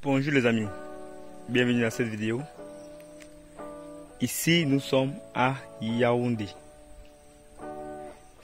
Bonjour les amis, bienvenue à cette vidéo. Ici nous sommes à Yaoundé.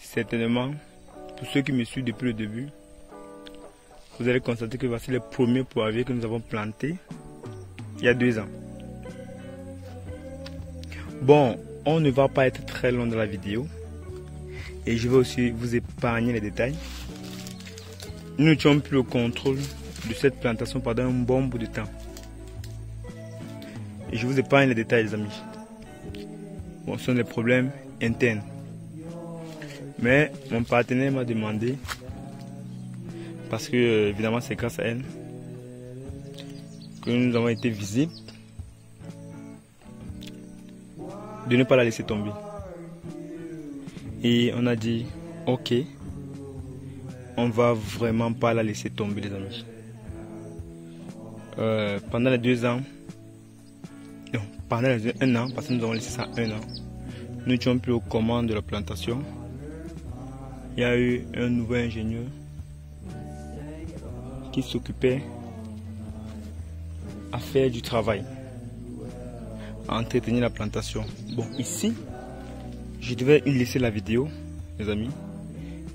Certainement, pour ceux qui me suivent depuis le début, vous allez constater que voici les premiers poiriers que nous avons plantés il y a 2 ans. Bon, on ne va pas être très long dans la vidéo et je vais aussi vous épargner les détails. Nous n'étions plus au contrôle de cette plantation pendant un bon bout de temps. Et je vous épargne les détails les amis. Bon, ce sont des problèmes internes. Mais mon partenaire m'a demandé, parce que évidemment c'est grâce à elle que nous avons été visibles, de ne pas la laisser tomber. Et on a dit ok, on va vraiment pas la laisser tomber les amis. Pendant les 2 ans, non, pendant les 1 an, parce que nous avons laissé ça 1 an, nous n'étions plus aux commandes de la plantation. Il y a eu un nouveau ingénieur qui s'occupait à faire du travail, à entretenir la plantation. Bon, ici, je devais laisser la vidéo, les amis,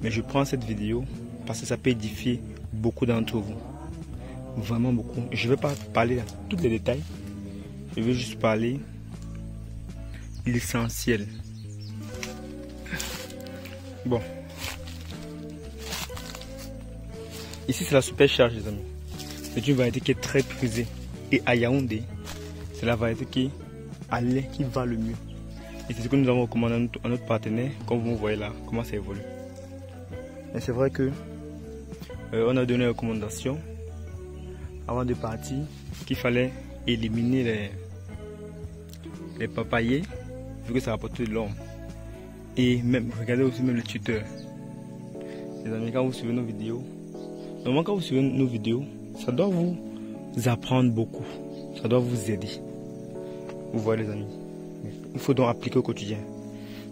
mais je prends cette vidéo parce que ça peut édifier beaucoup d'entre vous. Vraiment beaucoup. Je ne vais pas parler de tous les détails. Je vais juste parler de l'essentiel. Bon. Ici, c'est la supercharge, les amis. C'est une variété qui est très prisée. Et à Yaoundé, c'est la variété qui va le mieux. Et c'est ce que nous avons recommandé à notre partenaire. Comme vous voyez là, comment ça évolue. Mais c'est vrai que on a donné une recommandation avant de partir qu'il fallait éliminer les papayers vu que ça rapportait de l'ombre. Et même, regardez aussi même le tuteur. Les amis, quand vous suivez nos vidéos, normalement quand vous suivez nos vidéos, ça doit vous apprendre beaucoup. Ça doit vous aider. Vous voyez les amis. Il faut donc appliquer au quotidien.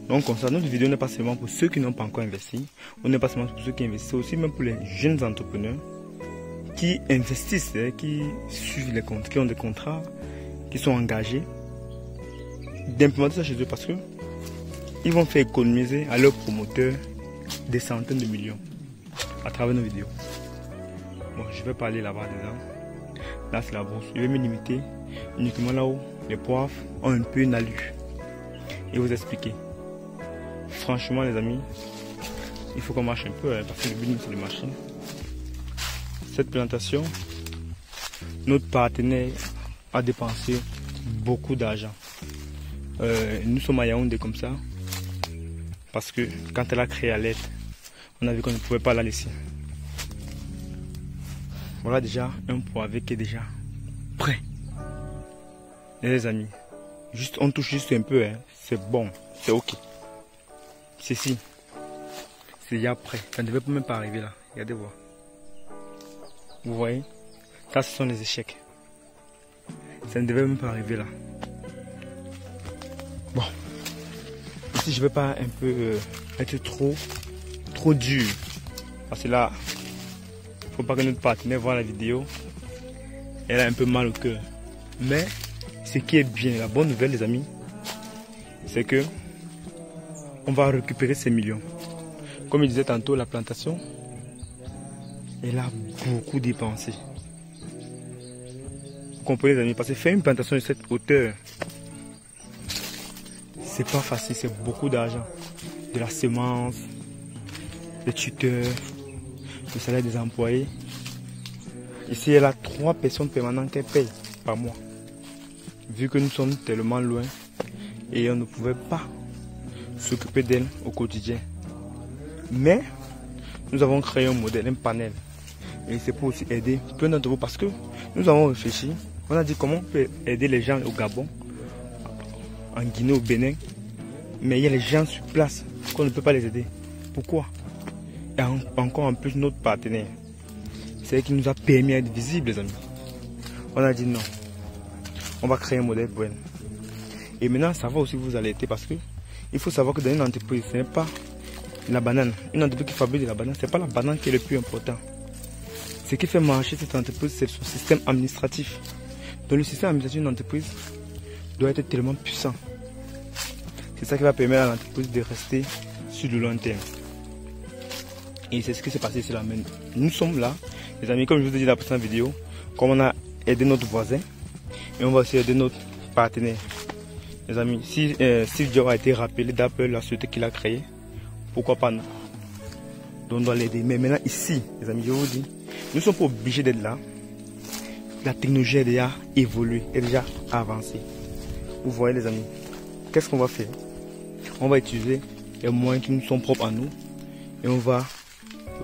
Donc comme ça, notre vidéo n'est pas seulement pour ceux qui n'ont pas encore investi, ou n'est pas seulement pour ceux qui investissent, c'est aussi même pour les jeunes entrepreneurs qui investissent, qui suivent les comptes, qui ont des contrats, qui sont engagés, d'implémenter ça chez eux parce que ils vont faire économiser à leurs promoteurs des centaines de millions à travers nos vidéos. Bon, je vais parler là-bas dedans. Là, c'est la bourse. Je vais me limiter uniquement là où les poivres ont un peu une allure et vous expliquer. Franchement, les amis, il faut qu'on marche un peu parce que le but, c'est de marcher. Cette plantation, notre partenaire a dépensé beaucoup d'argent. Nous sommes à Yaoundé comme ça parce que quand elle a créé à l'aide, on a vu qu'on ne pouvait pas la laisser. Voilà déjà un poirier qui est déjà prêt. Et les amis, juste, on touche juste un peu, c'est bon, c'est ok. Ceci, c'est déjà prêt. Ça ne devait même pas arriver là. Regardez voir. Vous voyez, ça ce sont les échecs. Ça ne devait même pas arriver là. Bon, ici je ne vais pas un peu être trop dur. Parce que là, il ne faut pas que notre partenaire voit la vidéo. Elle a un peu mal au cœur. Mais ce qui est bien, la bonne nouvelle les amis, c'est que on va récupérer ces millions. Comme je disais tantôt, la plantation, elle a beaucoup dépensé. Vous comprenez les amis, parce que faire une plantation de cette hauteur, c'est pas facile, c'est beaucoup d'argent. De la semence, des tuteurs, le salaire des employés. Ici, elle a 3 personnes permanentes qu'elle paye par mois. Vu que nous sommes tellement loin et on ne pouvait pas s'occuper d'elle au quotidien. Mais nous avons créé un modèle, un panel. Et c'est pour aussi aider plein d'entre vous parce que nous avons réfléchi. On a dit comment on peut aider les gens au Gabon, en Guinée, au Bénin. Mais il y a les gens sur place qu'on ne peut pas les aider. Pourquoi? Et encore en plus notre partenaire. C'est elle qui nous a permis d'être visibles les amis. On a dit non. On va créer un modèle pour elle. Et maintenant ça va aussi vous alerter parce que il faut savoir que dans une entreprise, ce n'est pas la banane. Une entreprise qui fabrique de la banane, ce n'est pas la banane qui est le plus important. Ce qui fait marcher cette entreprise, c'est son système administratif. Donc le système administratif d'une entreprise doit être tellement puissant. C'est ça qui va permettre à l'entreprise de rester sur le long terme. Et c'est ce qui s'est passé ici là. Nous sommes là, les amis, comme je vous ai dit dans la précédente vidéo, comme on a aidé notre voisin, et on va aussi aider notre partenaire. Les amis, si Steve Jobs a été rappelé d'Apple, la société qu'il a créée, pourquoi pas nous? Donc on doit l'aider. Mais maintenant ici, les amis, je vous dis, nous ne sommes pas obligés d'être là. La technologie est déjà évoluée, est déjà avancée. Vous voyez les amis, qu'est-ce qu'on va faire? On va utiliser les moyens qui nous sont propres à nous et on va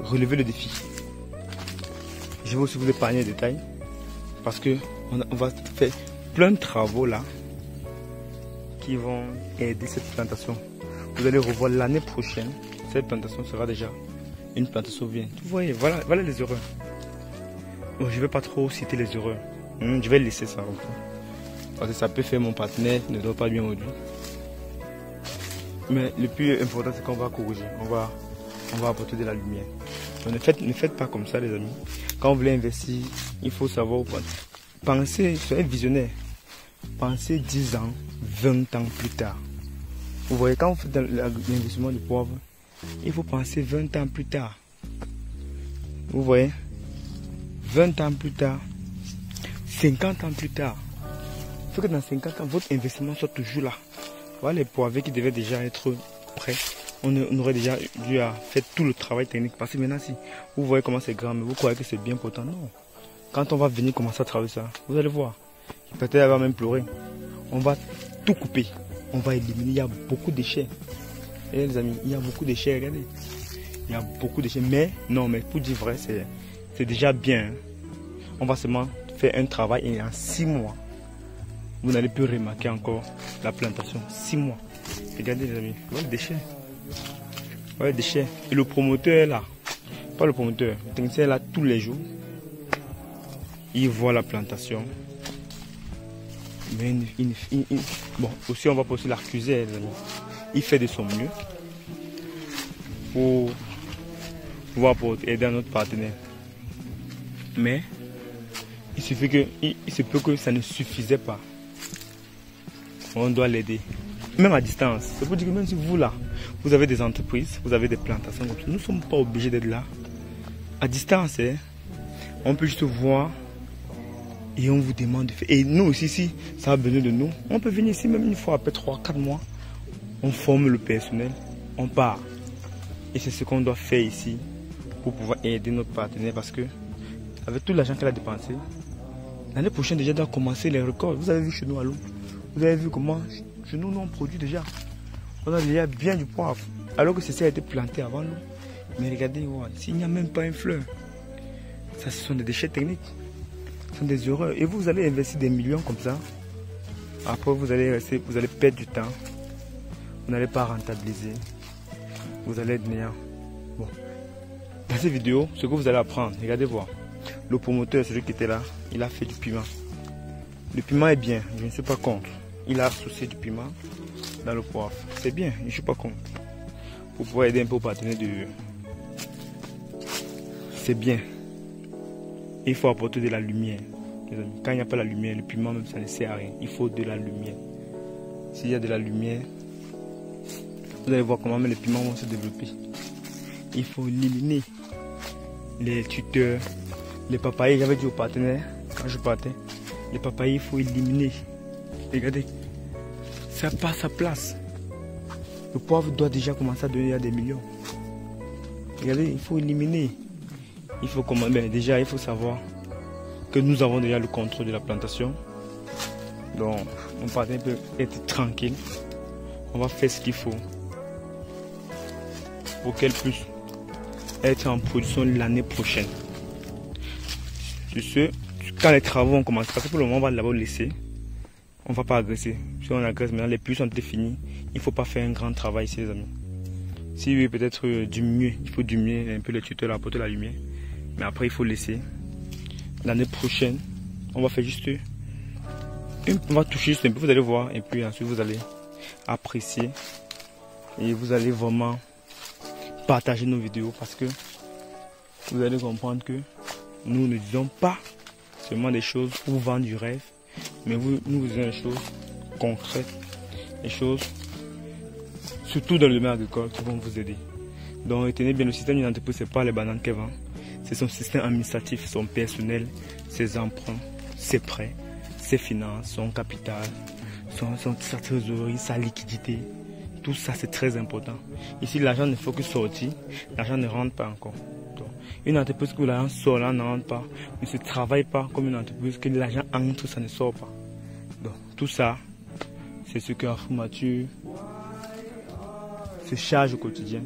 relever le défi. Je vais aussi vous épargner les détails parce que on va faire plein de travaux là qui vont aider cette plantation. Vous allez revoir l'année prochaine, cette plantation sera déjà une plantation bien. Vous voyez, voilà les erreurs. Bon, je ne vais pas trop citer les erreurs. Je vais laisser ça. Parce que ça peut faire mon partenaire ne dort pas bien aujourd'hui. Mais le plus important, c'est qu'on va corriger. On va apporter de la lumière. Donc, ne faites pas comme ça, les amis. Quand vous voulez investir, il faut savoir penser, soyez visionnaire. Pensez 10 ans, 20 ans plus tard. Vous voyez, quand vous faites l'investissement du poivre, il faut penser 20 ans plus tard. Vous voyez, 20 ans plus tard, 50 ans plus tard. Il faut que dans 50 ans, votre investissement soit toujours là. Voilà les poivres qui devaient déjà être prêts. On aurait déjà dû faire tout le travail technique. Parce que maintenant, si vous voyez comment c'est grand, mais vous croyez que c'est bien pourtant, non. Quand on va venir commencer à travailler ça, vous allez voir. Peut-être elle va même pleurer. On va tout couper. On va éliminer. Il y a beaucoup de déchets. Et les amis, il y a beaucoup de déchets, regardez. Il y a beaucoup de déchets. Mais non, mais pour dire vrai, c'est déjà bien. On va seulement faire un travail et en 6 mois, vous n'allez plus remarquer encore la plantation. 6 mois. Regardez les amis, voilà les déchets. Voilà les déchets. Et le promoteur est là. Pas le promoteur, le technicien est là tous les jours. Il voit la plantation. Mais bon, aussi on va aussi l'accuser, les amis. Il fait de son mieux pour pouvoir aider à notre partenaire. Mais il suffit que, il se peut que ça ne suffisait pas. On doit l'aider. Même à distance. C'est pour dire que même si vous là, vous avez des entreprises, vous avez des plantations comme ça, nous ne sommes pas obligés d'être là. À distance, hein, on peut juste voir et on vous demande de faire. Et nous aussi, si ça a besoin de nous, on peut venir ici même une fois après 3-4 mois. On forme le personnel, on part. Et c'est ce qu'on doit faire ici pour pouvoir aider notre partenaire parce que avec tout l'argent qu'elle a dépensé, l'année prochaine déjà doit commencer les records. Vous avez vu chez nous à l'eau. Vous avez vu comment chez nous, on produit déjà. On a déjà bien du poivre. Alors que ceci a été planté avant nous. Mais regardez, s'il n'y a même pas une fleur, ça ce sont des déchets techniques. Ce sont des erreurs. Et vous allez investir des millions comme ça. Après vous allez perdre du temps. Vous n'allez pas rentabiliser. Vous allez être néant. Bon. Dans cette vidéo, ce que vous allez apprendre, regardez voir. Le promoteur, celui qui était là, il a fait du piment. Le piment est bien, je ne suis pas contre. Il a associé du piment dans le poivre. C'est bien, je ne suis pas contre. Pour pouvoir aider un peu au partenaire de... C'est bien. Il faut apporter de la lumière. Quand il n'y a pas la lumière, le piment même ça ne sert à rien. Il faut de la lumière. S'il y a de la lumière, vous allez voir comment les piments vont se développer. Il faut éliminer les tuteurs, les papayes. J'avais dit au partenaire, quand je partais, les papayes, il faut éliminer. Regardez, ça n'a pas sa place. Le poivre doit déjà commencer à donner des millions. Regardez, il faut éliminer. Il faut déjà, il faut savoir que nous avons déjà le contrôle de la plantation. Donc, mon partenaire peut être tranquille. On va faire ce qu'il faut pour qu'elle puisse être en production l'année prochaine. Sur ce, quand les travaux vont commencer, parce que pour le moment on va d'abord laisser, on ne va pas agresser. Si on agresse maintenant, les pluies sont finies, il ne faut pas faire un grand travail ici les amis. Si oui, peut-être diminuer, il faut diminuer un peu les tuteurs, apporter la lumière. Mais après il faut laisser. L'année prochaine, on va faire juste, on va toucher juste un peu, vous allez voir, et puis ensuite vous allez apprécier. Et vous allez vraiment partager nos vidéos parce que vous allez comprendre que nous ne disons pas seulement des choses pour vous vendre du rêve, mais nous vous disons des choses concrètes, des choses, surtout dans le domaine agricole, qui vont vous aider. Donc retenez bien, le système d'une entreprise, ce n'est pas les bananes qu'elle vend, c'est son système administratif, son personnel, ses emprunts, ses prêts, ses finances, son capital, sa trésorerie, sa liquidité. Tout ça, c'est très important. Ici, l'argent ne faut que sortir, l'argent ne rentre pas encore. Donc, une entreprise où l'argent sort, l'argent ne rentre pas, ne se travaille pas comme une entreprise que l'argent entre, ça ne sort pas. Donc, tout ça, c'est ce que Carrefour Mature se charge au quotidien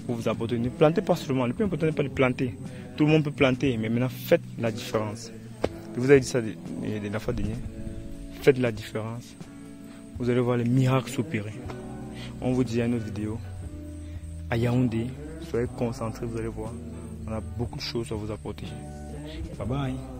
pour vous apporter. Ne plantez pas seulement, le plus important n'est pas de planter. Tout le monde peut planter, mais maintenant, faites la différence. Je vous avais dit ça la fois dernière. Faites la différence. Vous allez voir les miracles s'opérer. On vous dit à nos vidéos. À Yaoundé, soyez concentrés, vous allez voir. On a beaucoup de choses à vous apporter. Bye bye.